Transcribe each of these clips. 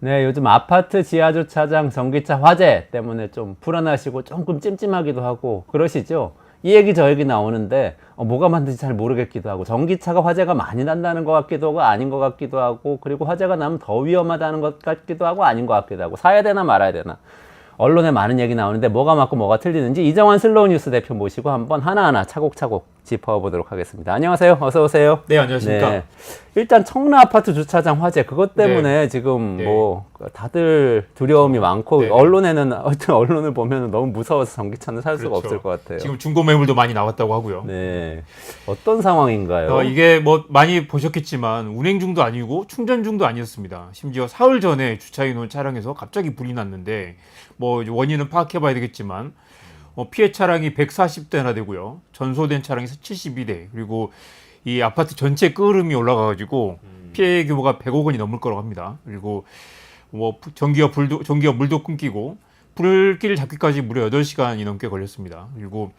네, 요즘 아파트 지하주차장 전기차 화재 때문에 좀 불안하시고 조금 찜찜하기도 하고 그러시죠? 이 얘기 저 얘기 나오는데 뭐가 맞는지 잘 모르겠기도 하고 전기차가 화재가 많이 난다는 것 같기도 하고 아닌 것 같기도 하고 그리고 화재가 나면 더 위험하다는 것 같기도 하고 아닌 것 같기도 하고 사야 되나 말아야 되나 언론에 많은 얘기 나오는데 뭐가 맞고 뭐가 틀리는지 이정환 슬로우 뉴스 대표 모시고 한번 하나하나 차곡차곡 짚어보도록 하겠습니다. 안녕하세요. 어서 오세요. 네, 안녕하십니까. 네. 일단 청라 아파트 주차장 화재 그것 때문에 지금 네. 뭐 다들 두려움이 많고 네. 언론에는 어떤 언론을 보면 너무 무서워서 전기차는 살 수가 그렇죠. 없을 것 같아요. 지금 중고 매물도 많이 나왔다고 하고요. 네. 어떤 상황인가요? 이게 뭐 많이 보셨겠지만 운행 중도 아니고 충전 중도 아니었습니다. 심지어 사흘 전에 주차해 놓은 차량에서 갑자기 불이 났는데 뭐 원인은 파악해 봐야 되겠지만 피해 차량이 140대나 되고요. 전소된 차량이 72대. 그리고 이 아파트 전체 끄름이 올라가 가지고 피해 규모가 100억 원이 넘을 거라고 합니다. 그리고 뭐 전기와 물도 끊기고 불길 잡기까지 무려 8시간이 넘게 걸렸습니다. 그리고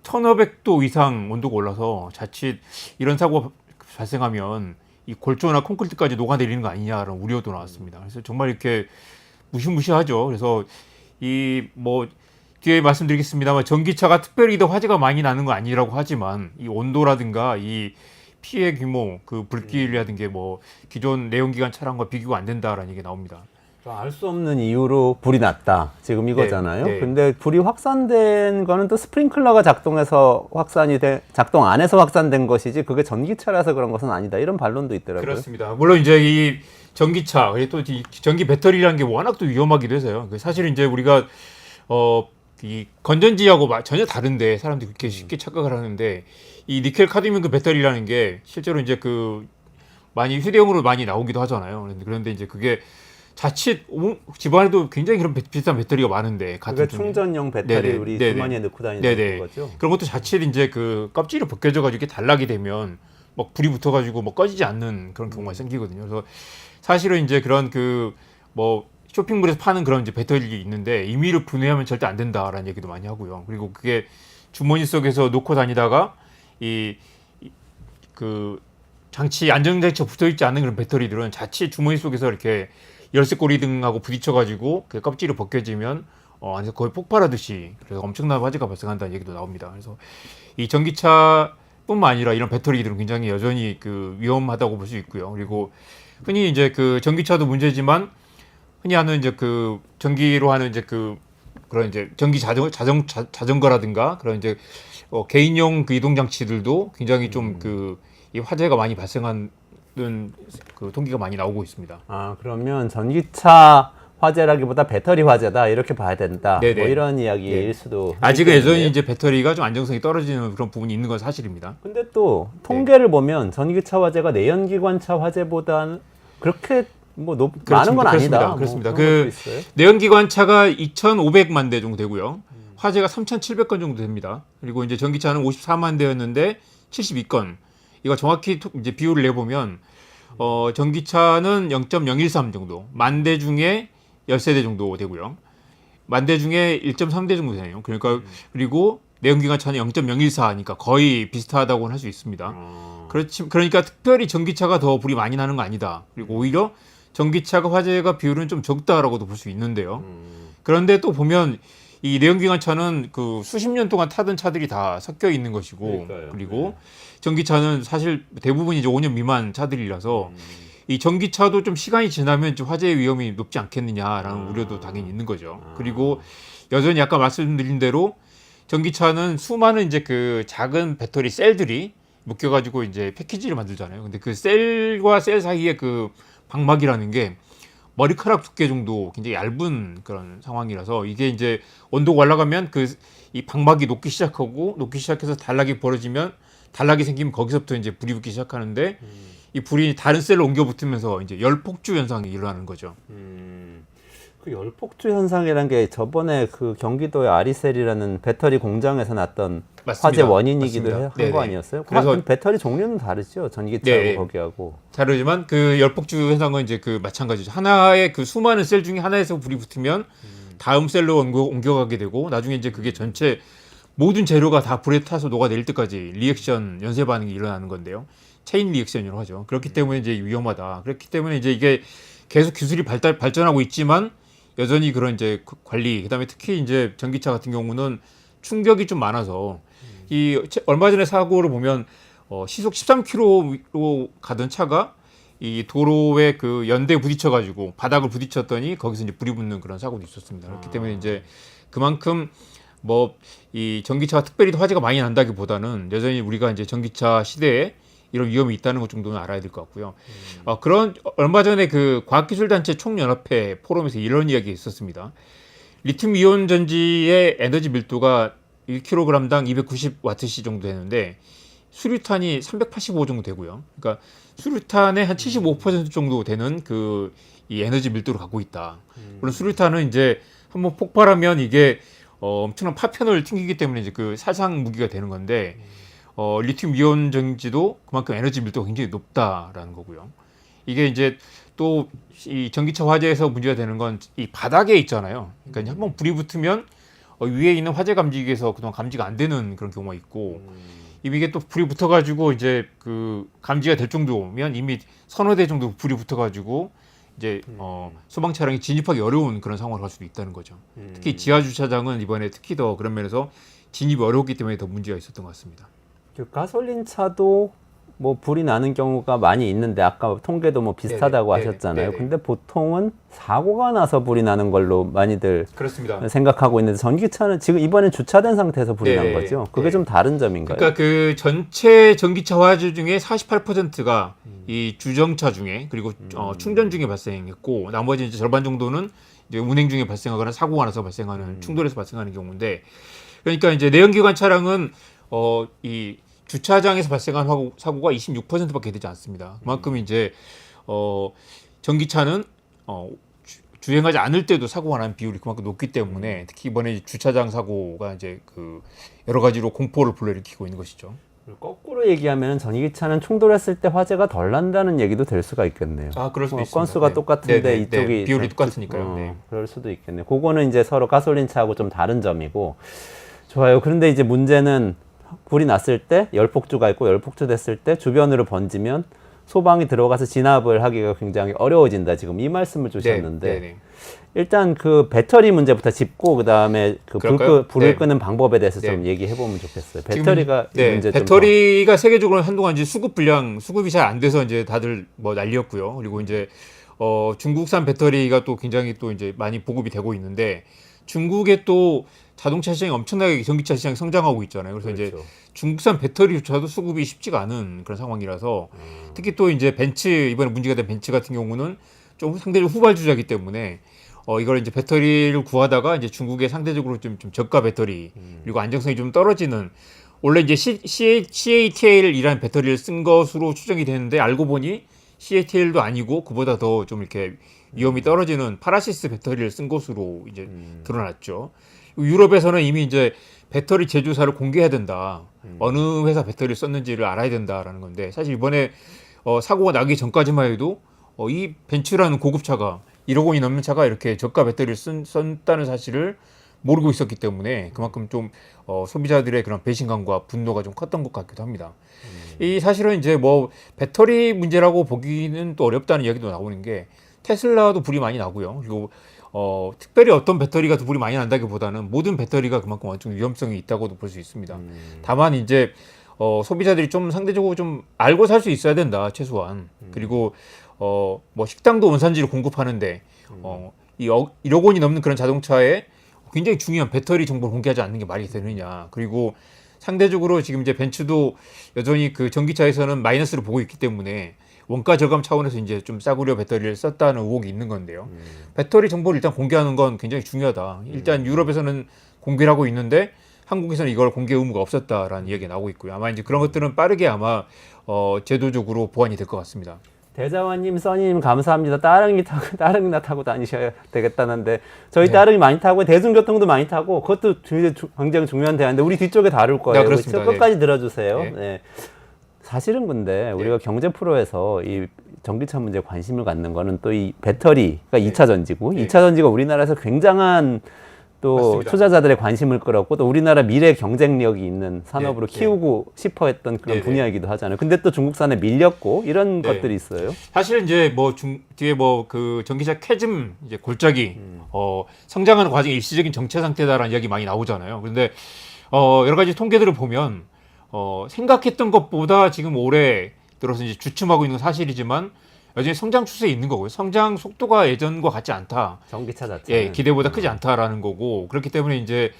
1500도 이상 온도가 올라서 자칫 이런 사고가 발생하면 이 골조나 콘크리트까지 녹아내리는 거 아니냐라는 우려도 나왔습니다. 그래서 정말 이렇게 무시무시하죠. 그래서 이 뭐 뒤에 말씀드리겠습니다만 전기차가 특별히 더 화재가 많이 나는 건 아니라고 하지만 이 온도라든가 이 피해 규모, 그 불길이라든가 뭐 기존 내연기관 차량과 비교가 안 된다라는 얘기 나옵니다. 알 수 없는 이유로 불이 났다. 지금 이거잖아요. 네. 근데 불이 확산된 거는 또 스프링클러가 작동해서 작동 안 해서 확산된 것이지 그게 전기차라서 그런 것은 아니다. 이런 반론도 있더라고요. 그렇습니다. 물론 이제 이 전기차, 그리고 또 이 전기 배터리라는 게 워낙 또 위험하기도 해서요. 사실 이제 우리가 이 건전지하고 전혀 다른데 사람들이 그렇게 쉽게 착각을 하는데 이 니켈 카드뮴 그 배터리라는 게 실제로 이제 그 많이 휴대용으로 많이 나오기도 하잖아요. 그런데 이제 그게 자칫 집안에도 굉장히 그런 비싼 배터리가 많은데 그게 충전용 배터리 네네. 우리 네네. 주머니에 넣고 다니는 네네. 거죠. 그런 것도 자칫 이제 그 껍질이 벗겨져가지고 이렇게 단락이 되면 막 불이 붙어가지고 뭐 꺼지지 않는 그런 경우가 생기거든요. 그래서 사실은 이제 그런 그 뭐 쇼핑몰에서 파는 그런 이제 배터리 있는데 임의로 분해하면 절대 안 된다라는 얘기도 많이 하고요. 그리고 그게 주머니 속에서 놓고 다니다가 그 장치 안전장치가 붙어 있지 않은 그런 배터리들은 자칫 주머니 속에서 이렇게 열쇠고리 등하고 부딪혀가지고 그 껍질이 벗겨지면 안에서 거의 폭발하듯이 그래서 엄청난 화재가 발생한다는 얘기도 나옵니다. 그래서 이 전기차뿐만 아니라 이런 배터리들은 굉장히 여전히 그 위험하다고 볼 수 있고요. 그리고 흔히 이제 그 전기차도 문제지만 흔히 하는 이제 그 전기로 하는 이제 그런 이제 전기 자전거라든가 그런 이제 개인용 그 이동 장치들도 굉장히 좀 이 화재가 많이 발생하는 그 통계가 많이 나오고 있습니다. 아, 그러면 전기차 화재라기보다 배터리 화재다 이렇게 봐야 된다. 네네. 뭐 이런 이야기일 네. 수도. 아직은 있겠는데요. 여전히 이제 배터리가 좀 안정성이 떨어지는 그런 부분이 있는 건 사실입니다. 근데 또 통계를 보면 전기차 화재가 내연기관차 화재보다는 그렇게 뭐 많은 건 아니다. 그렇습니다. 뭐 그런 것도 그 있어요. 내연기관차가 2,500만 대 정도 되고요. 화재가 3,700건 정도 됩니다. 그리고 이제 전기차는 54만 대였는데 72건. 이거 정확히 이제 비율을 내보면 전기차는 0.013 정도, 만 대 중에 13대 정도 되고요. 만 대 중에 1.3대 정도 되네요. 그러니까 그리고 내연기관차는 0.014니까 거의 비슷하다고 할 수 있습니다. 그러니까 특별히 전기차가 더 불이 많이 나는 거 아니다. 그리고 오히려 전기차가 화재가 비율은 좀 적다라고도 볼 수 있는데요. 그런데 또 보면 이 내연기관차는 그 수십 년 동안 타던 차들이 다 섞여 있는 것이고, 그러니까요. 그리고 전기차는 사실 대부분 이제 5년 미만 차들이라서 이 전기차도 좀 시간이 지나면 좀 화재 위험이 높지 않겠느냐라는 우려도 당연히 있는 거죠. 그리고 여전히 아까 말씀드린 대로 전기차는 수많은 이제 그 작은 배터리 셀들이 묶여가지고 이제 패키지를 만들잖아요. 근데 그 셀과 셀 사이에 그 방막이라는 게 머리카락 두께 정도 굉장히 얇은 그런 상황이라서 이게 이제 온도가 올라가면 이 방막이 녹기 시작해서 단락이 벌어지면 단락이 생기면 거기서부터 이제 불이 붙기 시작하는데 이 불이 다른 셀로 옮겨 붙으면서 이제 열폭주 현상이 일어나는 거죠. 그 열폭주 현상이라는 게 저번에 그 경기도의 아리셀이라는 배터리 공장에서 났던 맞습니다. 화재 원인이기도 맞습니다. 한 거 네네. 아니었어요? 그래서 배터리 종류는 다르죠. 전기차하고 네네. 거기하고. 다르지만 그 열폭주 현상은 이제 그 마찬가지죠. 하나의 그 수많은 셀 중에 하나에서 불이 붙으면 다음 셀로 옮겨가게 되고 나중에 이제 그게 전체 모든 재료가 다 불에 타서 녹아내릴 때까지 리액션 연쇄 반응이 일어나는 건데요. 체인 리액션이라고 하죠. 그렇기 때문에 이제 위험하다. 그렇기 때문에 이제 이게 계속 기술이 발전하고 있지만 여전히 그런 이제 관리, 그다음에 특히 이제 전기차 같은 경우는 충격이 좀 많아서 이 얼마 전에 사고를 보면 시속 13km로 가던 차가 이 도로에 그 연대에 부딪혀가지고 바닥을 부딪혔더니 거기서 이제 불이 붙는 그런 사고도 있었습니다. 그렇기 때문에 이제 그만큼 뭐 이 전기차가 특별히 화재가 많이 난다기보다는 여전히 우리가 이제 전기차 시대에 이런 위험이 있다는 것 정도는 알아야 될 것 같고요. 그런 얼마 전에 그 과학기술단체 총연합회 포럼에서 이런 이야기 있었습니다. 리튬 이온 전지의 에너지 밀도가 1kg당 290Wh 정도 되는데 수류탄이 385 정도 되고요. 그러니까 수류탄의 한 75% 정도 되는 그 이 에너지 밀도를 갖고 있다. 물론 수류탄은 이제 한번 폭발하면 이게 엄청난 파편을 튕기기 때문에 이제 그 살상 무기가 되는 건데 리튬 이온 전지도 그만큼 에너지 밀도가 굉장히 높다라는 거고요. 이게 이제 또 이 전기차 화재에서 문제가 되는 건 이 바닥에 있잖아요. 그러니까 한번 불이 붙으면 위에 있는 화재 감지기에서 그동안 감지가 안 되는 그런 경우가 있고 이게 또 불이 붙어가지고 이제 그 감지가 될 정도면 이미 서너 대 정도 불이 붙어가지고 이제 소방 차량이 진입하기 어려운 그런 상황을 갈 수도 있다는 거죠. 특히 지하 주차장은 이번에 특히 더 그런 면에서 진입이 어렵기 때문에 더 문제가 있었던 것 같습니다. 그 가솔린 차도 뭐 불이 나는 경우가 많이 있는데 아까 통계도 뭐 비슷하다고 네네, 하셨잖아요. 네네. 근데 보통은 사고가 나서 불이 나는 걸로 많이들 그렇습니다. 생각하고 있는데 전기차는 지금 이번엔 주차된 상태에서 불이 난 네네, 거죠. 그게 네. 좀 다른 점인가요? 그러니까 그 전체 전기차 화재 중에 48%가 이 주정차 중에 그리고 충전 중에 발생했고 나머지 이제 절반 정도는 이제 운행 중에 발생하거나 사고가 나서 발생하는 충돌에서 발생하는 경우인데 그러니까 이제 내연기관 차량은 이 주차장에서 발생한 사고가 26%밖에 되지 않습니다. 그만큼 이제 전기차는 주행하지 않을 때도 사고가 나는 비율이 그만큼 높기 때문에 특히 이번에 주차장 사고가 이제 그 여러 가지로 공포를 불러일으키고 있는 것이죠. 거꾸로 얘기하면 전기차는 충돌했을 때 화재가 덜 난다는 얘기도 될 수가 있겠네요. 그럴 수도 있습니다. 건수가 네. 똑같은데 네, 네, 이쪽이 네. 비율이 똑같으니까요. 네. 그럴 수도 있겠네요. 그거는 이제 서로 가솔린차하고 좀 다른 점이고 좋아요. 그런데 이제 문제는 불이 났을 때 열폭주가 있고 열폭주 됐을 때 주변으로 번지면 소방이 들어가서 진압을 하기가 굉장히 어려워진다. 지금 이 말씀을 주셨는데 네, 네, 네. 일단 그 배터리 문제부터 짚고 그다음에 그 그럴까요? 불을 네. 끄는 방법에 대해서 네. 좀 얘기해 보면 좋겠어요. 지금, 배터리가 네, 문제 배터리가 세계적으로 한동안 이제 수급이 잘 안 돼서 이제 다들 뭐 난리였고요. 그리고 이제 중국산 배터리가 또 굉장히 또 이제 많이 보급이 되고 있는데 중국의 또 자동차 시장이 엄청나게 전기차 시장이 성장하고 있잖아요. 그래서 이제 중국산 배터리조차도 수급이 쉽지가 않은 그런 상황이라서 특히 또 이제 이번에 문제가 된 벤츠 같은 경우는 좀 상대적으로 후발주자이기 때문에 이걸 이제 배터리를 구하다가 이제 중국의 상대적으로 좀 저가 배터리 그리고 안정성이 좀 떨어지는 원래 이제 CATL이라는 배터리를 쓴 것으로 추정이 되는데 알고 보니 CATL도 아니고 그보다 더 좀 이렇게 위험이 떨어지는 파라시스 배터리를 쓴 것으로 이제 드러났죠. 유럽에서는 이미 이제 배터리 제조사를 공개해야 된다. 어느 회사 배터리를 썼는지를 알아야 된다라는 건데 사실 이번에 사고가 나기 전까지만 해도 이 벤츠라는 고급차가 1억 원이 넘는 차가 이렇게 저가 배터리를 썼다는 사실을 모르고 있었기 때문에 그만큼 좀 소비자들의 그런 배신감과 분노가 좀 컸던 것 같기도 합니다. 이 사실은 이제 뭐 배터리 문제라고 보기는 또 어렵다는 이야기도 나오는 게 테슬라도 불이 많이 나고요. 그리고 특별히 어떤 배터리가 더 불이 많이 난다기보다는 모든 배터리가 그만큼 어느 정도 위험성이 있다고도 볼 수 있습니다. 다만 이제 소비자들이 좀 상대적으로 좀 알고 살 수 있어야 된다 최소한. 그리고 뭐 식당도 원산지를 공급하는데 이 1억 원이 넘는 그런 자동차에 굉장히 중요한 배터리 정보를 공개하지 않는 게 말이 되느냐. 그리고 상대적으로 지금 이제 벤츠도 여전히 그 전기차에서는 마이너스를 보고 있기 때문에 원가 절감 차원에서 이제 좀 싸구려 배터리를 썼다는 의혹이 있는 건데요. 배터리 정보를 일단 공개하는 건 굉장히 중요하다. 일단 유럽에서는 공개를 하고 있는데 한국에서는 이걸 공개 의무가 없었다라는 이야기가 나오고 있고요. 아마 이제 그런 것들은 빠르게 아마 제도적으로 보완이 될 것 같습니다. 대자화님, 써니님 감사합니다. 따릉이나 타고 다니셔야 되겠다는데 저희 따릉이 많이 타고 대중교통도 많이 타고 그것도 굉장히 중요한 대화인데 우리 뒤쪽에 다룰 거예요. 그렇습니다. 끝까지 들어주세요. 네. 네. 사실은 근데 우리가 경제 프로에서 이 전기차 문제에 관심을 갖는 거는 또 이 배터리가 2차 전지고 2차 전지가 우리나라에서 굉장한 또 맞습니다. 투자자들의 관심을 끌었고 또 우리나라 미래 경쟁력이 있는 산업으로 네, 키우고 싶어 했던 그런 네, 네. 분야이기도 하잖아요. 근데 또 중국산에 밀렸고 이런 네. 것들이 있어요. 사실 이제 뒤에 그 전기차 캐즘 이제 골짜기 성장하는 과정이 일시적인 정체 상태다라는 이야기 많이 나오잖아요. 그런데 여러 가지 통계들을 보면 생각했던 것보다 지금 올해 들어서 이제 주춤하고 있는 사실이지만 여전히 성장 추세에 있는 거고요. 성장 속도가 예전과 같지 않다. 전기차 자체는. 예, 기대보다 크지 않다라는 거고 그렇기 때문에 이제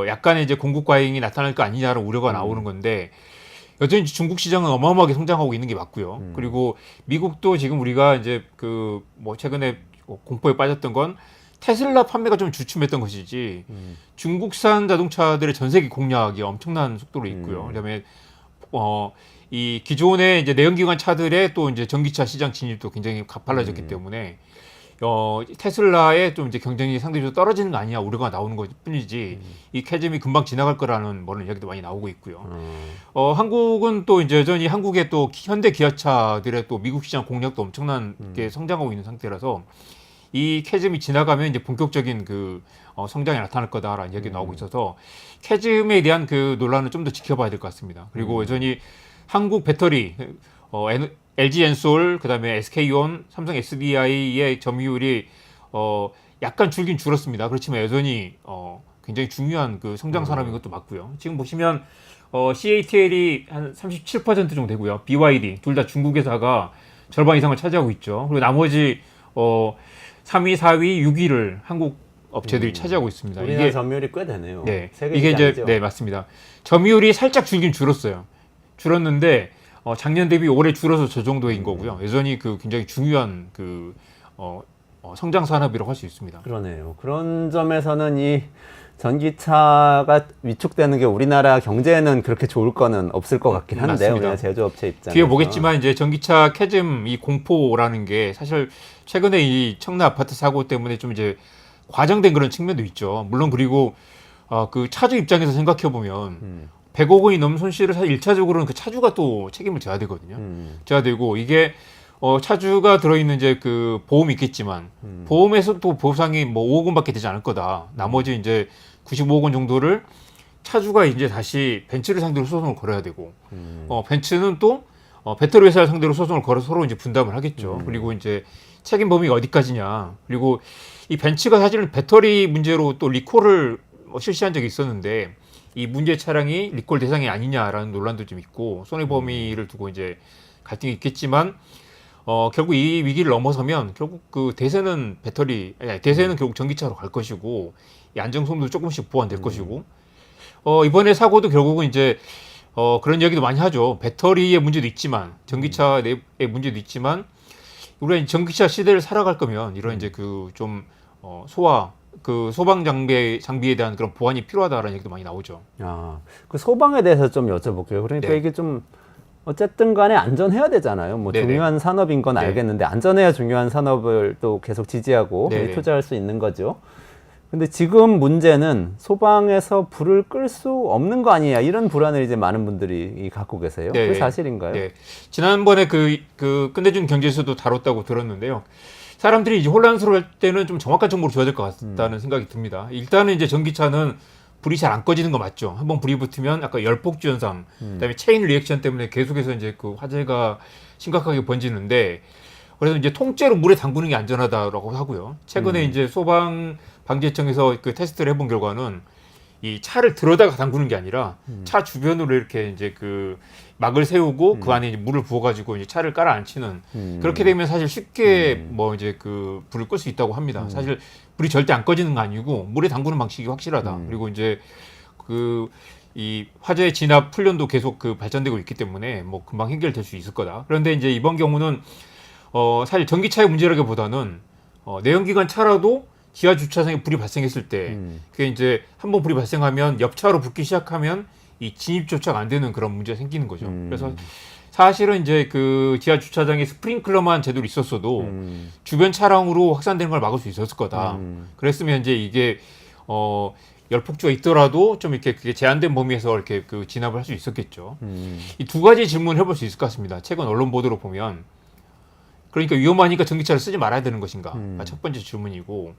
약간의 이제 공급 과잉이 나타날 거 아니냐는 우려가 나오는 건데 여전히 중국 시장은 어마어마하게 성장하고 있는 게 맞고요. 그리고 미국도 지금 우리가 이제 그 뭐 최근에 공포에 빠졌던 건 테슬라 판매가 좀 주춤했던 것이지 중국산 자동차들의 전 세계 공략이 엄청난 속도로 있고요. 그다음에 이 기존의 이제 내연기관 차들의 또 이제 전기차 시장 진입도 굉장히 가팔라졌기 때문에 테슬라의 좀 이제 경쟁이 상대적으로 떨어지는 거 아니냐 우려가 나오는 것 뿐이지 이 캐즘이 금방 지나갈 거라는 그런 이야기도 많이 나오고 있고요. 한국은 또 이제 여전히 한국의 또 현대 기아차들의 또 미국 시장 공략도 엄청나게 성장하고 있는 상태라서 이 캐즘이 지나가면 이제 본격적인 그 성장이 나타날 거다라는 이야기 나오고 있어서 캐즘에 대한 그 논란은 좀 더 지켜봐야 될 것 같습니다. 그리고 여전히 한국 배터리 LG 엔솔 그다음에 SK온, 삼성 SDI의 점유율이 약간 줄긴 줄었습니다. 그렇지만 여전히 굉장히 중요한 그 성장 산업인 것도 맞고요. 지금 보시면 CATL이 한 37% 정도 되고요. BYD 둘 다 중국 회사가 절반 이상을 차지하고 있죠. 그리고 나머지 3위, 4위, 6위를 한국 업체들이 차지하고 있습니다. 우리나라 점유율이 꽤 되네요. 네, 세계 이게 이제 시장이죠? 네 맞습니다. 점유율이 살짝 줄긴 줄었어요. 줄었는데 작년 대비 올해 줄어서 저 정도인 거고요. 여전히 그 굉장히 중요한 그 성장 산업이라고 할 수 있습니다. 그러네요. 그런 점에서는 이 전기차가 위축되는 게 우리나라 경제에는 그렇게 좋을 거는 없을 것 같긴 한데 맞습니다. 우리나라 제조업체 입장에서 뒤에 보겠지만 이제 전기차 캐즘 이 공포라는 게 사실 최근에 이 청라 아파트 사고 때문에 좀 이제 과장된 그런 측면도 있죠. 물론 그리고 그 차주 입장에서 생각해 보면 100억 원이 넘는 손실을 사실 1차적으로는 그 차주가 또 책임을 져야 되거든요. 져야 되고 이게 차주가 들어있는 이제 그 보험이 있겠지만 보험에서 또 보상이 뭐 5억 원밖에 되지 않을 거다. 나머지 이제 95억 원 정도를 차주가 이제 다시 벤츠를 상대로 소송을 걸어야 되고 벤츠는 또 배터리 회사를 상대로 소송을 걸어서 서로 이제 분담을 하겠죠. 그리고 이제 책임 범위가 어디까지냐. 그리고 이 벤츠가 사실은 배터리 문제로 또 리콜을 실시한 적이 있었는데 이 문제 차량이 리콜 대상이 아니냐라는 논란도 좀 있고 손해 범위를 두고 이제 갈등이 있겠지만 결국 이 위기를 넘어서면 결국 그 대세는 대세는 결국 전기차로 갈 것이고 이 안정성도 조금씩 보완될 것이고 이번에 사고도 결국은 이제 그런 이야기도 많이 하죠. 배터리의 문제도 있지만 전기차의 문제도 있지만 우리가 전기차 시대를 살아갈 거면 이런 이제 그 좀 소방 장비에 대한 그런 보완이 필요하다라는 얘기도 많이 나오죠. 그 소방에 대해서 좀 여쭤볼게요. 그러니까 네. 이게 좀 어쨌든 간에 안전해야 되잖아요. 뭐 네네. 중요한 산업인 건 네. 알겠는데 안전해야 중요한 산업을 또 계속 지지하고 네네. 투자할 수 있는 거죠. 근데 지금 문제는 소방에서 불을 끌 수 없는 거 아니냐 이런 불안을 이제 많은 분들이 갖고 계세요. 네. 그게 사실인가요? 네. 지난번에 그 끝내준 경제에서도 다뤘다고 들었는데요. 사람들이 이제 혼란스러울 때는 좀 정확한 정보를 줘야 될 것 같다는 생각이 듭니다. 일단은 이제 전기차는 불이 잘 안 꺼지는 거 맞죠? 한번 불이 붙으면 아까 열폭주 현상, 그다음에 체인 리액션 때문에 계속해서 이제 그 화재가 심각하게 번지는데 그래서 이제 통째로 물에 담그는 게 안전하다라고 하고요. 최근에 이제 소방 방재청에서 그 테스트를 해본 결과는 이 차를 들어다가 담그는 게 아니라 차 주변으로 이렇게 이제 그 막을 세우고 그 안에 이제 물을 부어가지고 이제 차를 깔아앉히는 그렇게 되면 사실 쉽게 뭐 이제 그 불을 끌 수 있다고 합니다. 사실 불이 절대 안 꺼지는 거 아니고 물에 담그는 방식이 확실하다. 그리고 이제 그 이 화재 진압 훈련도 계속 그 발전되고 있기 때문에 뭐 금방 해결될 수 있을 거다. 그런데 이제 이번 경우는 사실 전기차의 문제라기보다는 내연기관 차라도 지하 주차장에 불이 발생했을 때 그게 이제 한번 불이 발생하면 옆차로 붙기 시작하면 이 진입조차가 안 되는 그런 문제가 생기는 거죠. 그래서 사실은 이제 그 지하 주차장에 스프링클러만 제대로 있었어도 주변 차량으로 확산되는 걸 막을 수 있었을 거다. 그랬으면 이제 이게 열폭주가 있더라도 좀 이렇게 그게 제한된 범위에서 이렇게 그 진압을 할 수 있었겠죠. 이 두 가지 질문을 해볼 수 있을 것 같습니다. 최근 언론 보도로 보면 그러니까 위험하니까 전기차를 쓰지 말아야 되는 것인가? 첫 번째 질문이고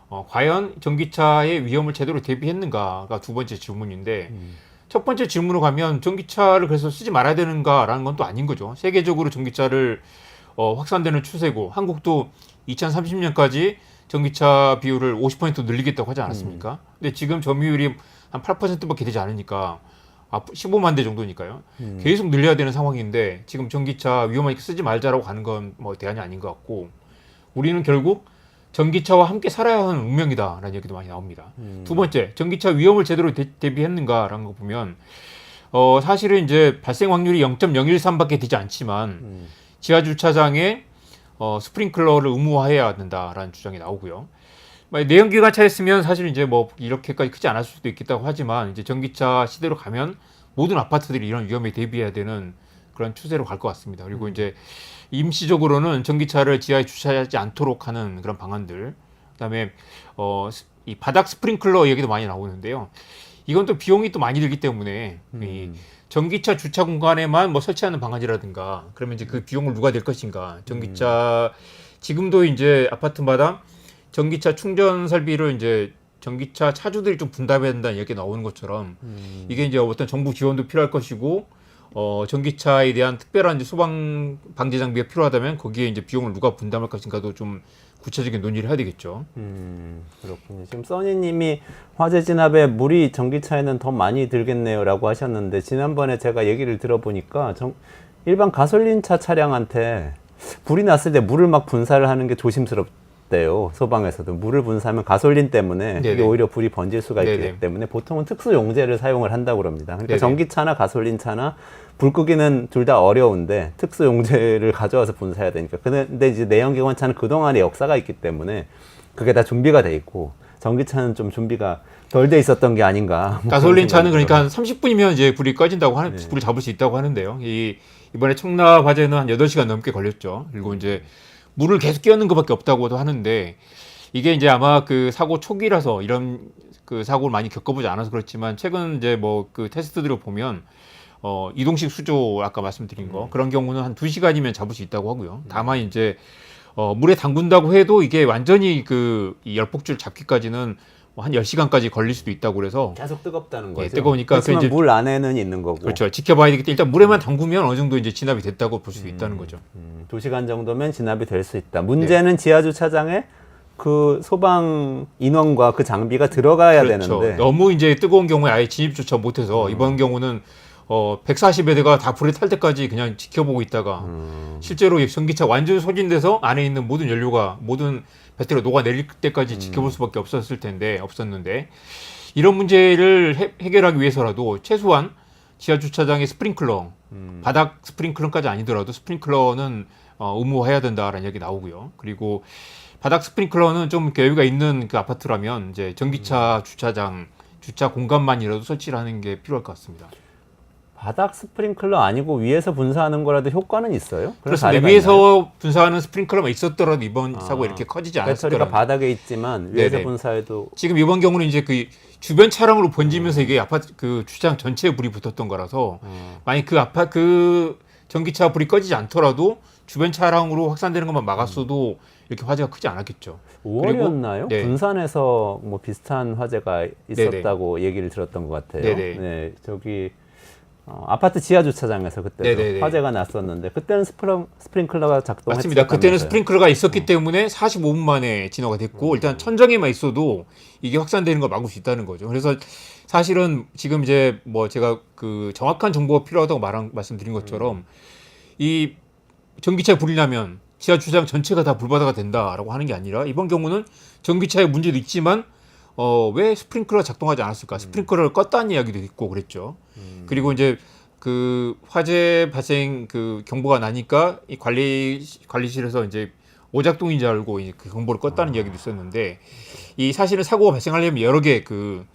과연 전기차의 위험을 제대로 대비했는가가 두 번째 질문인데 첫 번째 질문으로 가면 전기차를 그래서 쓰지 말아야 되는가라는 건 또 아닌 거죠. 세계적으로 전기차를 확산되는 추세고 한국도 2030년까지 전기차 비율을 50% 늘리겠다고 하지 않았습니까? 근데 지금 점유율이 한 8%밖에 되지 않으니까 15만 대 정도니까요. 계속 늘려야 되는 상황인데 지금 전기차 위험하니까 쓰지 말자라고 가는 건 뭐 대안이 아닌 것 같고 우리는 결국 전기차와 함께 살아야 하는 운명이다라는 얘기도 많이 나옵니다. 두 번째, 전기차 위험을 제대로 대비했는가라는 거 보면 사실은 이제 발생 확률이 0.013밖에 되지 않지만 지하 주차장에 스프링클러를 의무화해야 된다라는 주장이 나오고요. 내연기관차였으면 사실 이제 뭐 이렇게까지 크지 않을 수도 있겠다고 하지만 이제 전기차 시대로 가면 모든 아파트들이 이런 위험에 대비해야 되는 그런 추세로 갈 것 같습니다. 그리고 이제 임시적으로는 전기차를 지하에 주차하지 않도록 하는 그런 방안들, 그다음에 이 바닥 스프링클러 얘기도 많이 나오는데요. 이건 또 비용이 또 많이 들기 때문에 이 전기차 주차 공간에만 뭐 설치하는 방안이라든가 그러면 이제 그 비용을 누가 낼 것인가? 전기차 지금도 이제 아파트마다 전기차 충전 설비를 이제 전기차 차주들이 좀 분담해야 된다는 얘기가 나오는 것처럼 이게 이제 어떤 정부 지원도 필요할 것이고 전기차에 대한 특별한 이제 소방 방지 장비가 필요하다면 거기에 이제 비용을 누가 분담할 것인가도 좀 구체적인 논의를 해야 되겠죠. 그렇군요. 지금 써니님이 화재 진압에 물이 전기차에는 더 많이 들겠네요라고 하셨는데 지난번에 제가 얘기를 들어보니까 일반 가솔린차 차량한테 불이 났을 때 물을 막 분사를 하는 게 조심스럽대요. 소방에서도 물을 분사하면 가솔린 때문에 이게 오히려 불이 번질 수가 있기 네네. 때문에 보통은 특수 용제를 사용을 한다고 그럽니다. 그러니까 네네. 전기차나 가솔린차나 불 끄기는 둘 다 어려운데 특수 용제를 가져와서 분사해야 되니까. 근데 이제 내연기관차는 그동안의 역사가 있기 때문에 그게 다 준비가 돼 있고 전기차는 좀 준비가 덜 돼 있었던 게 아닌가. 뭐 가솔린 차는 그런 그러니까 한 30분이면 이제 불이 꺼진다고 불을 잡을 수 있다고 하는데요. 이번에 청라 화재는 한 8시간 넘게 걸렸죠. 그리고 이제 물을 계속 끼얹는 것밖에 없다고도 하는데 이게 이제 아마 그 사고 초기라서 이런 그 사고를 많이 겪어보지 않아서 그렇지만 최근 이제 뭐 그 테스트들을 보면 이동식 수조 아까 말씀드린 거 그런 경우는 한 2시간이면 잡을 수 있다고 하고요. 다만 이제 물에 담근다고 해도 이게 완전히 이 열폭줄 잡기까지는 뭐한 10시간까지 걸릴 수도 있다고 그래서 계속 뜨겁다는 거죠. 뜨거우니까 그렇지만 이제 물 안에는 있는 거고. 그렇죠. 지켜봐야 되겠다. 일단 물에만 담그면 어느 정도 이제 진압이 됐다고 볼 수 있다는 거죠. 2시간 정도면 진압이 될 수 있다. 문제는 지하 주차장에 그 소방 인원과 그 장비가 들어가야 그렇죠. 되는데 너무 이제 뜨거운 경우에 아예 진입조차 못해서 이번 경우는 140여 대가 다 불에 탈 때까지 그냥 지켜보고 있다가 실제로 전기차 완전 소진돼서 안에 있는 모든 연료가 모든 배터리가 녹아내릴 때까지 지켜볼 수밖에 없었는데 이런 문제를 해결하기 위해서라도 최소한 지하 주차장의 스프링클러 바닥 스프링클러까지 아니더라도 스프링클러는 의무화해야 된다라는 얘기 나오고요. 그리고 바닥 스프링클러는 좀 여유가 있는 그 아파트라면 이제 전기차 주차장 주차 공간만이라도 설치를 하는 게 필요할 것 같습니다. 바닥 스프링클러 아니고 위에서 분사하는 거라도 효과는 있어요? 그렇습니다. 위에서 분사하는 스프링클러만 있었더라도 이번 사고 이렇게 커지지 않았을 배터리가 거라는. 바닥에 있지만 위에서 네네. 분사해도 지금 이번 경우는 이제 그 주변 차량으로 번지면서 이게 아파트 그 주차장 전체에 불이 붙었던 거라서 만약 그 전기차 불이 꺼지지 않더라도 주변 차량으로 확산되는 것만 막았어도 이렇게 화재가 크지 않았겠죠. 5월이었나요? 네. 분산에서 뭐 비슷한 화재가 있었다고 얘기를 들었던 것 같아요. 네네. 네, 저기 아파트 지하 주차장에서 그때 네네네. 화재가 났었는데 그때는 스프링클러가 작동했다면서요. 맞습니다. 그때는 스프링클러가 있었기 때문에 45분 만에 진화가 됐고 일단 천장에만 있어도 이게 확산되는 걸 막을 수 있다는 거죠. 그래서 사실은 지금 이제 뭐 제가 그 정확한 정보가 필요하다고 말씀드린 것처럼 이 전기차에 불이 나면 지하 주차장 전체가 다 불바다가 된다라고 하는 게 아니라 이번 경우는 전기차에 문제도 있지만 왜 스프링클러가 작동하지 않았을까? 스프링클러를 껐다는 이야기도 있고 그랬죠. 그리고 이제 그 화재 발생 그 경보가 나니까 이 관리실에서 이제 오작동인 줄 알고 이제 그 경보를 껐다는 이야기도 있었는데 이 사실은 사고가 발생하려면 여러 개 그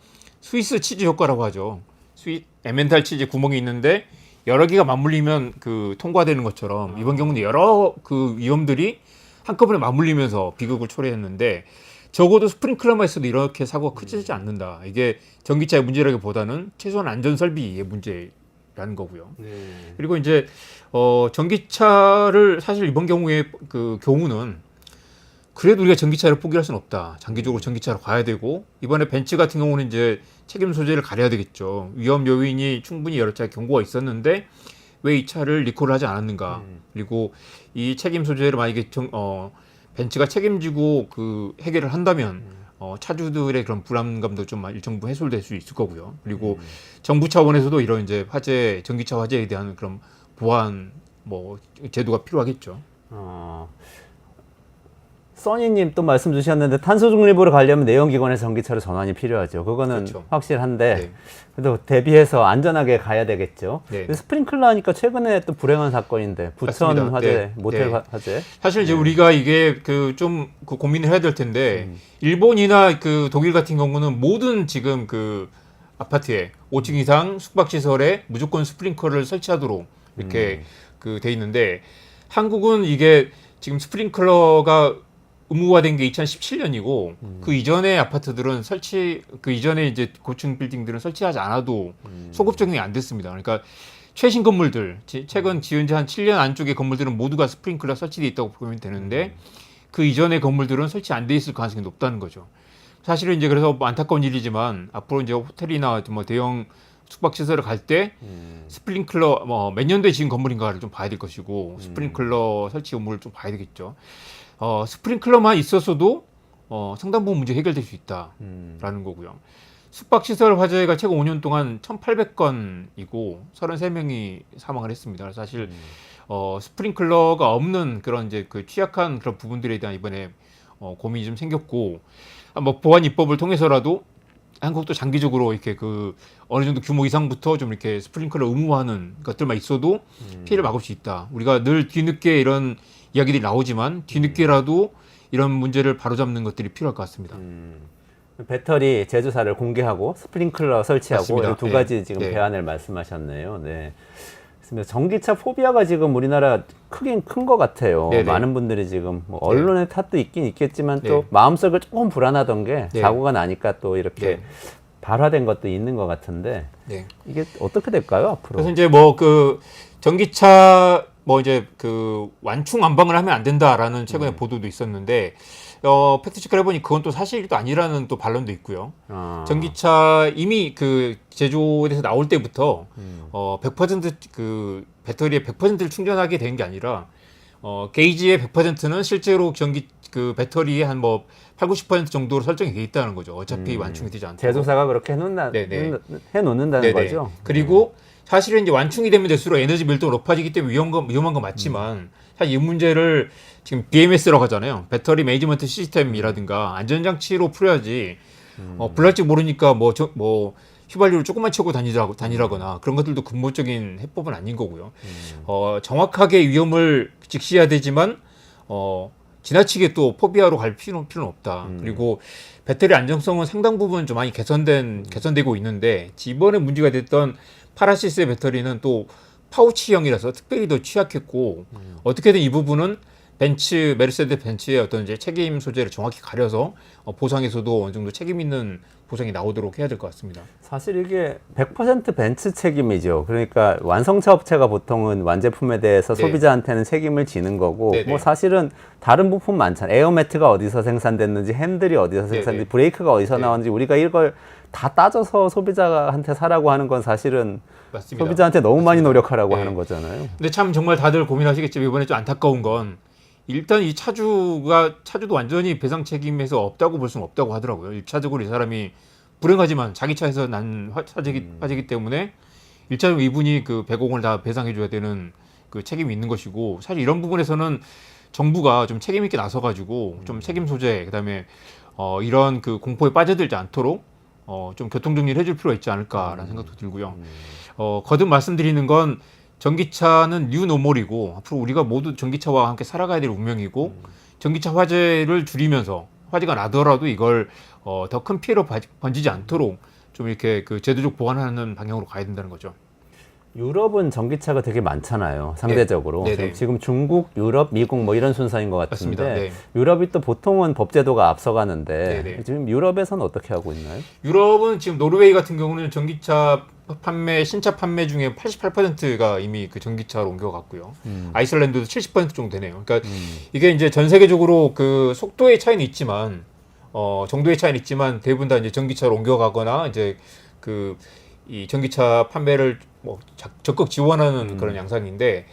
스위스 치즈 효과라고 하죠. 에멘탈 치즈 구멍이 있는데 여러 개가 맞물리면 그 통과되는 것처럼 이번 경우는 여러 그 위험들이 한꺼번에 맞물리면서 비극을 초래했는데 적어도 스프링클러만 있어도 이렇게 사고가 크지 않는다. 이게 전기차의 문제라기보다는 최소한 안전 설비의 문제라는 거고요. 그리고 이제 전기차를 사실 이번 경우에 그 경우는 그래도 우리가 전기차를 포기할 수는 없다. 장기적으로 전기차로 가야 되고 이번에 벤츠 같은 경우는 이제 책임 소재를 가려야 되겠죠. 위험 요인이 충분히 여러 차례 경고가 있었는데 왜 이 차를 리콜을 하지 않았는가. 그리고 이 책임 소재를 만약에 벤츠가 책임지고 그 해결을 한다면 차주들의 그런 불안감도 좀 일정 부분 해소될 수 있을 거고요. 그리고 정부 차원에서도 이런 이제 전기차 화재에 대한 그런 보완 제도가 필요하겠죠. 써니님 또 말씀 주셨는데 탄소 중립으로 가려면 내연기관의 전기차로 전환이 필요하죠. 그거는 그렇죠. 확실한데 네. 그래도 대비해서 안전하게 가야 되겠죠. 네. 스프링클러 하니까 최근에 또 불행한 사건인데 부천 맞습니다. 화재, 네. 모텔 네. 화재. 사실 이제 우리가 이게 좀 고민을 해야 될 텐데 일본이나 그 독일 같은 경우는 모든 지금 그 아파트에 5층 이상 숙박 시설에 무조건 스프링클러를 설치하도록 이렇게 그 돼 있는데 한국은 이게 지금 스프링클러가 의무화된 게 2017년이고 그 이전의 아파트들은 그 이전에 이제 고층 빌딩들은 설치하지 않아도 소급 적용이 안 됐습니다. 그러니까 최신 건물들, 최근 지은 지 한 7년 안쪽의 건물들은 모두가 스프링클러 설치되어 있다고 보면 되는데 그 이전의 건물들은 설치 안 돼 있을 가능성이 높다는 거죠. 사실은 이제 그래서 안타까운 일이지만 앞으로 이제 호텔이나 대형 숙박시설을 갈 때 스프링클러 몇 년도에 지은 건물인가를 좀 봐야 될 것이고 스프링클러 설치 의무를 좀 봐야 되겠죠. 스프링클러만 있었어도 상당 부분 문제 해결될 수 있다라는 거고요. 숙박시설 화재가 최근 5년 동안 1,800건이고 33명이 사망을 했습니다. 사실 스프링클러가 없는 그런 이제 그 취약한 그런 부분들에 대한 이번에 고민이 좀 생겼고 보안 입법을 통해서라도 한국도 장기적으로 이렇게 그 어느 정도 규모 이상부터 좀 이렇게 스프링클러 의무화하는 것들만 있어도 피해를 막을 수 있다. 우리가 늘 뒤늦게 이런 이야기들이 나오지만 뒤늦게라도 이런 문제를 바로잡는 것들이 필요할 것 같습니다. 배터리 제조사를 공개하고 스프링클러 설치하고 이 두 가지 지금 네. 대안을 말씀하셨네요. 네. 그렇습니다. 전기차 포비아가 지금 우리나라 크긴 큰 것 같아요. 네네. 많은 분들이 지금 언론의 탓도 있긴 있겠지만 또 네. 마음속에 조금 불안하던 게 네. 사고가 나니까 또 이렇게 네. 발화된 것도 있는 것 같은데 네. 이게 어떻게 될까요 앞으로? 그래서 이제 그 전기차 이제 그 완충 안방을 하면 안 된다라는 최근에 보도도 있었는데 팩트체크를 해보니 그건 또 사실도 아니라는 또 반론도 있고요. 전기차 이미 그 제조에서 나올 때부터 100% 배터리의 100%를 충전하게 된 게 아니라 게이지의 100%는 실제로 그 배터리의 한 8, 90% 정도로 설정이 돼 있다는 거죠. 어차피 완충이 되지 않도록. 제조사가 그렇게 해놓는다는 거죠. 그리고 사실은 이제 완충이 되면 될수록 에너지 밀도가 높아지기 때문에 위험한 건 맞지만 사실 이 문제를 지금 BMS라고 하잖아요. 배터리 매니지먼트 시스템이라든가 안전장치로 풀어야지 불날지 모르니까 휘발유를 조금만 채우고 다니라거나 그런 것들도 근본적인 해법은 아닌 거고요. 정확하게 위험을 직시해야 되지만 지나치게 또 포비아로 갈 필요는 없다. 그리고 배터리 안정성은 상당 부분 좀 많이 개선되고 있는데 이번에 문제가 됐던 파라시스의 배터리는 또 파우치형이라서 특별히 더 취약했고 어떻게든 이 부분은 메르세데스 벤츠의 어떤 이제 책임 소재를 정확히 가려서 보상에서도 어느 정도 책임 있는 보상이 나오도록 해야 될 것 같습니다. 사실 이게 100% 벤츠 책임이죠. 그러니까 완성차 업체가 보통은 완제품에 대해서 네. 소비자한테는 책임을 지는 거고 네네. 사실은 다른 부품 많잖아요. 에어매트가 어디서 생산됐는지, 핸들이 어디서 생산됐는지, 네네. 브레이크가 어디서 네. 나왔는지 우리가 이걸 다 따져서 소비자한테 사라고 하는 건 사실은 맞습니다. 소비자한테 너무 많이 노력하라고 네. 하는 거잖아요. 근데 참 정말 다들 고민하시겠지만 이번에 좀 안타까운 건 일단 이 차주도 완전히 배상 책임에서 없다고 볼 수는 없다고 하더라고요. 1차적으로 이 사람이 불행하지만 자기 차에서 난 화재이기 때문에 1차적으로 이분이 그 100억 원을 다 배상해줘야 되는 그 책임이 있는 것이고 사실 이런 부분에서는 정부가 좀 책임 있게 나서가지고 좀 책임 소재 그다음에 이런 그 공포에 빠져들지 않도록 좀 교통 정리를 해줄 필요가 있지 않을까라는 생각도 들고요. 거듭 말씀드리는 건 전기차는 뉴노멀이고 앞으로 우리가 모두 전기차와 함께 살아가야 될 운명이고 전기차 화재를 줄이면서 화재가 나더라도 이걸 더 큰 피해로 번지지 않도록 좀 이렇게 그 제도적 보완하는 방향으로 가야 된다는 거죠. 유럽은 전기차가 되게 많잖아요. 상대적으로. 네. 지금 중국, 유럽, 미국 이런 순서인 것 같은데 맞습니다. 네. 유럽이 또 보통은 법제도가 앞서가는데 네네. 지금 유럽에서는 어떻게 하고 있나요? 유럽은 지금 노르웨이 같은 경우는 전기차 신차 판매 중에 88%가 이미 그 전기차로 옮겨갔고요. 아이슬란드도 70% 정도 되네요. 그러니까 이게 이제 전 세계적으로 그 속도의 차이는 있지만 정도의 차이는 있지만 대부분 다 이제 전기차로 옮겨가거나 이제 그 이 전기차 판매를 뭐 적극 지원하는 그런 양상인데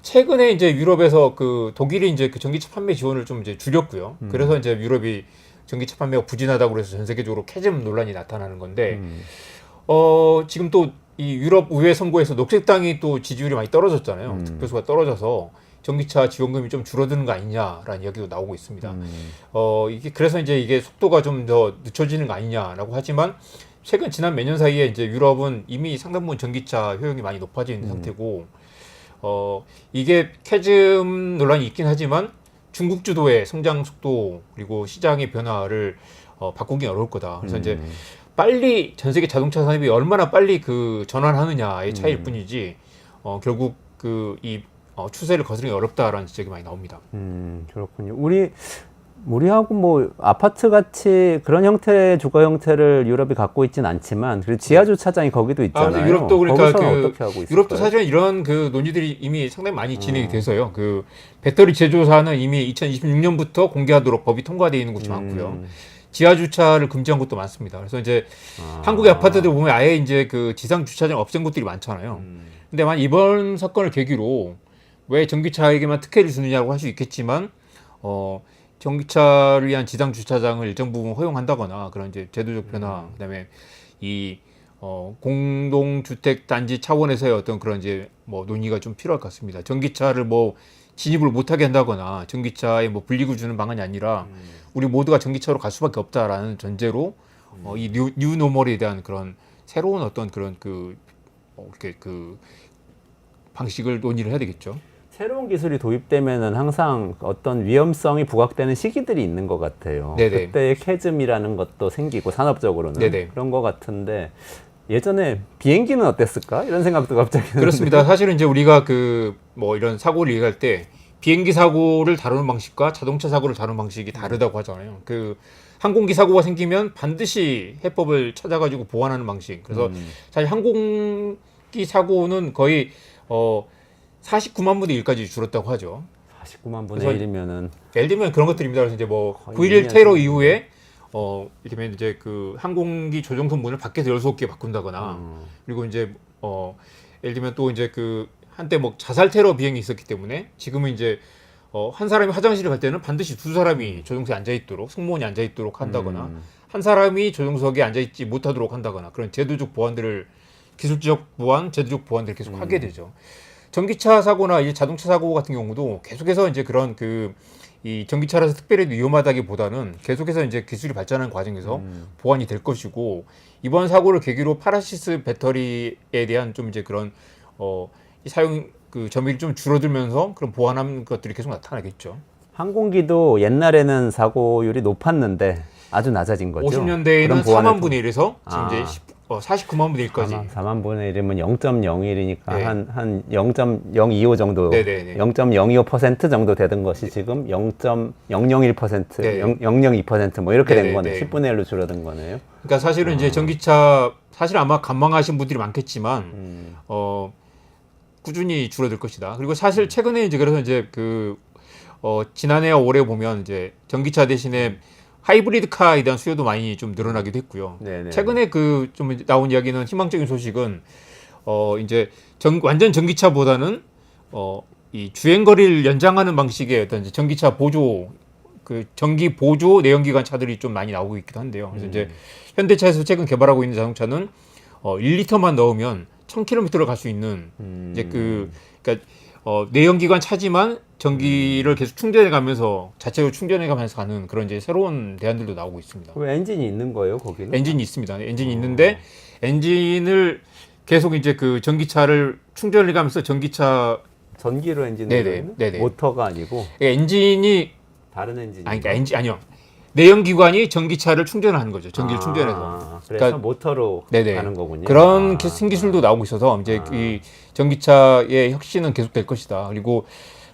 최근에 이제 유럽에서 그 독일이 이제 그 전기차 판매 지원을 좀 이제 줄였고요. 그래서 이제 유럽이 전기차 판매가 부진하다고 그래서 전 세계적으로 캐즘 논란이 나타나는 건데 지금 또 이 유럽 의회 선거에서 녹색당이 또 지지율이 많이 떨어졌잖아요. 득표수가 떨어져서 전기차 지원금이 좀 줄어드는 거 아니냐라는 이야기도 나오고 있습니다. 이게 그래서 이제 이게 속도가 좀 더 늦춰지는 거 아니냐라고 하지만 최근 지난 몇 년 사이에 이제 유럽은 이미 상당 부분 전기차 효용이 많이 높아져 있는 상태고 이게 캐즘 논란이 있긴 하지만 중국 주도의 성장 속도 그리고 시장의 변화를 바꾸기 어려울 거다. 그래서 이제 빨리 전 세계 자동차 산업이 얼마나 빨리 그 전환하느냐의 차이일 뿐이지 결국 그 이 추세를 거스르기 어렵다라는 지적이 많이 나옵니다. 그렇군요. 우리하고 뭐 아파트 같이 그런 형태의 주거 형태를 유럽이 갖고 있진 않지만 그리고 지하 주차장이 거기도 있잖아요. 유럽도 그러니까 거기서는 어떻게 하고 있을까요? 유럽도 사실은 이런 그 논의들이 이미 상당히 많이 진행이 돼서요. 그 배터리 제조사는 이미 2026년부터 공개하도록 법이 통과되어 있는 곳이 많고요. 지하 주차를 금지한 곳도 많습니다. 그래서 이제 한국의 아파트들 보면 아예 이제 그 지상 주차장 없앤 곳들이 많잖아요. 근데 만 이번 사건을 계기로 왜 전기차에게만 특혜를 주느냐고 할 수 있겠지만 전기차를 위한 지상 주차장을 일정 부분 허용한다거나 그런 이제 제도적 변화, 그다음에 이 공동주택 단지 차원에서의 어떤 그런 이제 뭐 논의가 좀 필요할 것 같습니다. 전기차를 뭐 진입을 못하게 한다거나 전기차에 뭐 불이익을 주는 방안이 아니라 우리 모두가 전기차로 갈 수밖에 없다라는 전제로 이 뉴노멀에 대한 그런 새로운 어떤 그런 이렇게 그 방식을 논의를 해야 되겠죠. 새로운 기술이 도입되면은 항상 어떤 위험성이 부각되는 시기들이 있는 것 같아요. 네네. 그때의 캐즘이라는 것도 생기고 산업적으로는 네네. 그런 것 같은데 예전에 비행기는 어땠을까? 이런 생각도 갑자기 그렇습니다. 사실은 이제 우리가 그 뭐 이런 사고를 얘기할 때 비행기 사고를 다루는 방식과 자동차 사고를 다루는 방식이 다르다고 하잖아요. 그 항공기 사고가 생기면 반드시 해법을 찾아가지고 보완하는 방식. 그래서 사실 항공기 사고는 거의 49만 분의 1까지 줄었다고 하죠. 49만 분의 1이면은 예를 들면 그런 것들입니다. 그래서 이제 뭐 거의 9.11 테러 이후에 이렇게 이제 그 항공기 조종석 문을 밖에서 열 수 없게 바꾼다거나 그리고 이제 예를 들면 또 이제 그 한때 뭐 자살 테러 비행이 있었기 때문에 지금은 이제 한 사람이 화장실을 갈 때는 반드시 두 사람이 조종석에 앉아 있도록 승무원이 앉아 있도록 한다거나 한 사람이 조종석에 앉아 있지 못하도록 한다거나 그런 제도적 보완들을 기술적 보완, 제도적 보완들을 계속 하게 되죠. 전기차 사고나 이 자동차 사고 같은 경우도 계속해서 이제 그런 이 전기차라서 특별히 위험하다기보다는 계속해서 이제 기술이 발전하는 과정에서 보완이 될 것이고 이번 사고를 계기로 파라시스 배터리에 대한 좀 이제 그런 이 사용 그 점유율이 좀 줄어들면서 그런 보완하는 것들이 계속 나타나겠죠. 항공기도 옛날에는 사고율이 높았는데 아주 낮아진 거죠. 50년대에는 4만 분의 1에서 지금 이제 49만 분의 1까지. 4만 분의 1이면 0.01이니까 네. 한 0.025 정도, 네네네. 0.025% 정도 되던 것이 지금 0.001%, 네. 0.002% 뭐 이렇게 된 네네네. 거네. 10분의 1로 줄어든 거네요. 그러니까 사실은 이제 전기차 사실 아마 관망하신 분들이 많겠지만 꾸준히 줄어들 것이다. 그리고 사실 최근에 이제 그래서 이제 지난해와 올해 보면 이제 전기차 대신에 하이브리드 카에 대한 수요도 많이 좀 늘어나기도 했고요. 네네. 최근에 좀 나온 이야기는 희망적인 소식은 이제 완전 전기차보다는 이 주행 거리를 연장하는 방식의 어떤 이제 전기차 보조 전기 보조 내연기관 차들이 좀 많이 나오고 있기도 한데요. 그래서 이제 현대차에서 최근 개발하고 있는 자동차는 1리터만 넣으면 1000km를 갈 수 있는 이제 그러니까 내연기관 차지만 전기를 계속 충전해가면서 자체로 충전해가면서 가는 그런 이제 새로운 대안들도 나오고 있습니다. 왜 엔진이 있는 거예요, 거기는? 엔진이 있습니다. 엔진이 있는데 엔진을 계속 이제 그 전기차를 충전해가면서 전기로 엔진을 네네, 있는? 네네. 모터가 아니고 엔진이 다른 엔진이. 그러니까 아니요. 내연기관이 전기차를 충전하는 거죠. 전기를 충전해서. 그래서 그러니까 모터로 네네. 가는 거군요. 그런 신기술도 나오고 있어서 이제 이 전기차의 혁신은 계속될 것이다. 그리고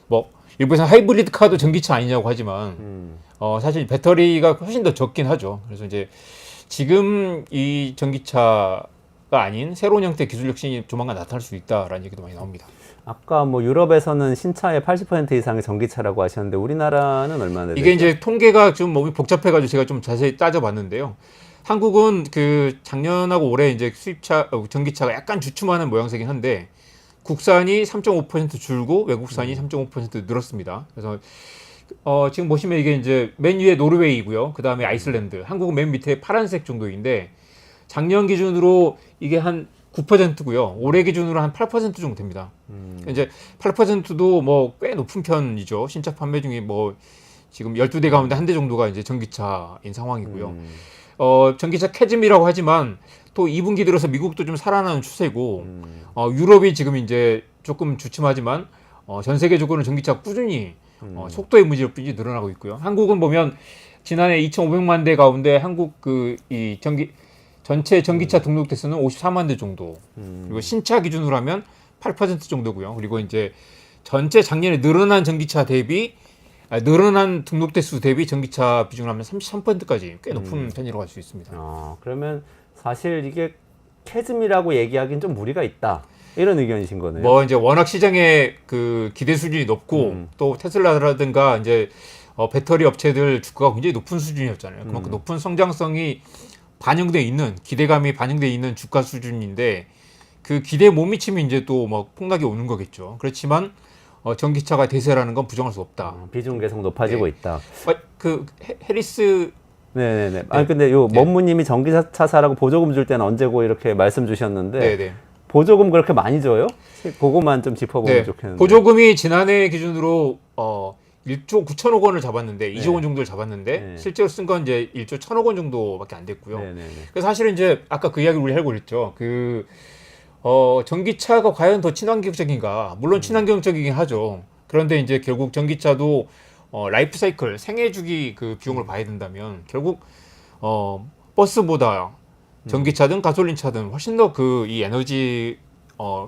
뭐 일부에서 하이브리드 카도 전기차 아니냐고 하지만 사실 배터리가 훨씬 더 적긴 하죠. 그래서 이제 지금 이 전기차 아닌 새로운 형태의 기술 혁신이 조만간 나타날 수 있다라는 얘기도 많이 나옵니다. 아까 뭐 유럽에서는 신차의 80% 이상이 전기차라고 하셨는데 우리나라는 얼마나 되죠? 이게 이제 통계가 좀 몸이 복잡해가지고 제가 좀 자세히 따져봤는데요. 한국은 그 작년하고 올해 이제 수입차, 전기차가 약간 주춤하는 모양새긴 한데 국산이 3.5% 줄고 외국산이 3.5% 늘었습니다. 그래서 지금 보시면 이게 이제 맨 위에 노르웨이고요. 그 다음에 아이슬란드, 한국은 맨 밑에 파란색 정도인데 작년 기준으로 이게 한 9%고요. 올해 기준으로 한 8% 정도 됩니다. 이제 8%도 뭐 꽤 높은 편이죠. 신차 판매 중에 뭐 지금 12대 가운데 한 대 정도가 이제 전기차인 상황이고요. 전기차 캐즘이라고 하지만 또 2분기 들어서 미국도 좀 살아나는 추세고 유럽이 지금 이제 조금 주춤하지만 전 세계적으로는 전기차가 꾸준히 속도의 무지роп이 늘어나고 있고요. 한국은 보면 지난해 2,500만 대 가운데 한국 이 전체 전기차 등록 대수는 54만 대 정도. 그리고 신차 기준으로 하면 8% 정도고요. 그리고 이제 전체 작년에 늘어난 전기차 대비 늘어난 등록 대수 대비 전기차 비중을 하면 33%까지 꽤 높은 편이라고 할 수 있습니다. 그러면 사실 이게 캐즘이라고 얘기하기는 좀 무리가 있다. 이런 의견이신 거네요. 뭐 이제 워낙 시장의 그 기대 수준이 높고 또 테슬라라든가 이제 배터리 업체들 주가가 굉장히 높은 수준이었잖아요. 그만큼 높은 성장성이 반영돼 있는 기대감이 반영돼 있는 주가 수준인데 그 기대에 못 미치면 이제 또 막 폭락이 오는 거겠죠. 그렇지만 전기차가 대세라는 건 부정할 수 없다. 비중 계속 높아지고 있다. 그 해리스 네네네. 아니 근데 요 법무님이 전기차 사라고 보조금 줄 때는 언제고 이렇게 말씀 주셨는데 네네. 보조금 그렇게 많이 줘요? 그거만 좀 짚어보면 좋겠는데. 보조금이 지난해 기준으로 1조 9천억 원을 잡았는데 2조 원 정도를 잡았는데 실제로 쓴 건 이제 1조 1천억 원 정도밖에 안 됐고요. 그래서 사실은 이제 아까 그 이야기를 우리 하고 있죠. 전기차가 과연 더 친환경적인가? 물론 친환경적이긴 하죠. 그런데 이제 결국 전기차도 라이프 사이클 생애 주기 그 비용을 봐야 된다면 결국 버스보다 전기차든 가솔린차든 훨씬 더 이 에너지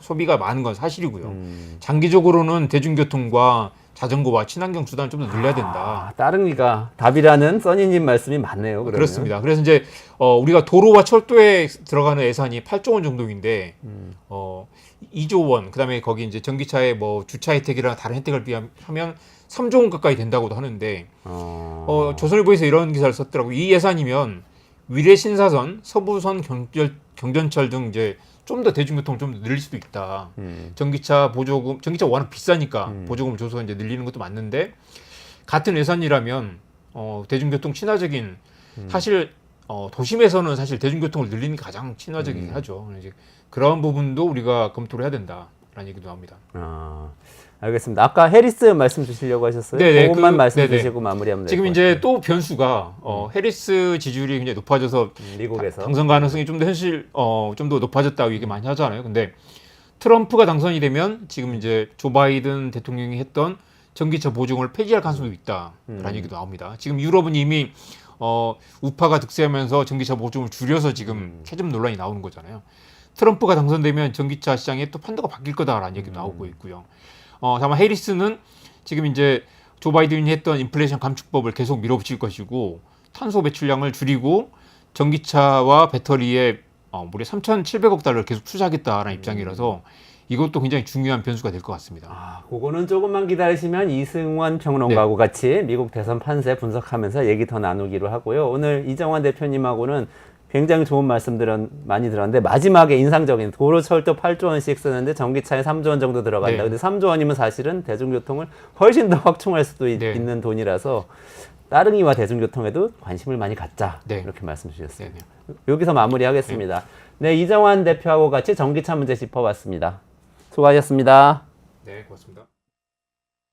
소비가 많은 건 사실이고요. 장기적으로는 대중교통과 자전거와 친환경 수단을 좀 더 늘려야 된다. 따릉이가 답이라는 써니님 말씀이 맞네요. 그러면. 그렇습니다. 그래서 이제 우리가 도로와 철도에 들어가는 예산이 8조 원 정도인데 2조 원, 그다음에 거기 이제 전기차의 뭐 주차 혜택이랑 다른 혜택을 비하면 3조 원 가까이 된다고도 하는데 조선일보에서 이런 기사를 썼더라고. 이 예산이면 위례 신사선, 서부선 경전철 등 이제 좀 더 대중교통을 좀 더 늘릴 수도 있다. 전기차 보조금, 전기차 워낙 비싸니까 보조금을 줘서 이제 늘리는 것도 맞는데 같은 예산이라면 대중교통 친화적인 사실 도심에서는 사실 대중교통을 늘리는 게 가장 친화적이긴 하죠. 이제 그런 부분도 우리가 검토를 해야 된다라는 얘기도 나옵니다. 알겠습니다. 아까 해리스 말씀 주시려고 하셨어요? 네네, 그것만 말씀 주시고 마무리하면 지금 이제 또 변수가 해리스 지지율이 굉장히 높아져서 미국에서 당선 가능성이 좀 더 좀 더 높아졌다고 얘기 많이 하잖아요. 근데 트럼프가 당선이 되면 지금 이제 조 바이든 대통령이 했던 전기차 보조금을 폐지할 가능성도 있다라는 얘기도 나옵니다. 지금 유럽은 이미 우파가 득세하면서 전기차 보조금을 줄여서 지금 캐즘 논란이 나오는 거잖아요. 트럼프가 당선되면 전기차 시장에 또 판도가 바뀔 거다라는 얘기도 나오고 있고요. 다만 해리스는 지금 이제 조 바이든이 했던 인플레이션 감축법을 계속 밀어붙일 것이고 탄소 배출량을 줄이고 전기차와 배터리에 무려 3,700억 달러를 계속 투자하겠다라는 입장이라서 이것도 굉장히 중요한 변수가 될 것 같습니다. 그거는 조금만 기다리시면 이승원 평론가하고 같이 미국 대선 판세 분석하면서 얘기 더 나누기로 하고요. 오늘 이정환 대표님하고는 굉장히 좋은 말씀들 많이 들었는데 마지막에 인상적인 도로철도 8조 원씩 쓰는데 전기차에 3조 원 정도 들어간다. 근데 3조 원이면 사실은 대중교통을 훨씬 더 확충할 수도 있는 돈이라서 따릉이와 대중교통에도 관심을 많이 갖자. 이렇게 말씀 주셨습니다. 여기서 마무리하겠습니다. 네, 이정환 대표하고 같이 전기차 문제 짚어봤습니다. 수고하셨습니다. 네, 고맙습니다.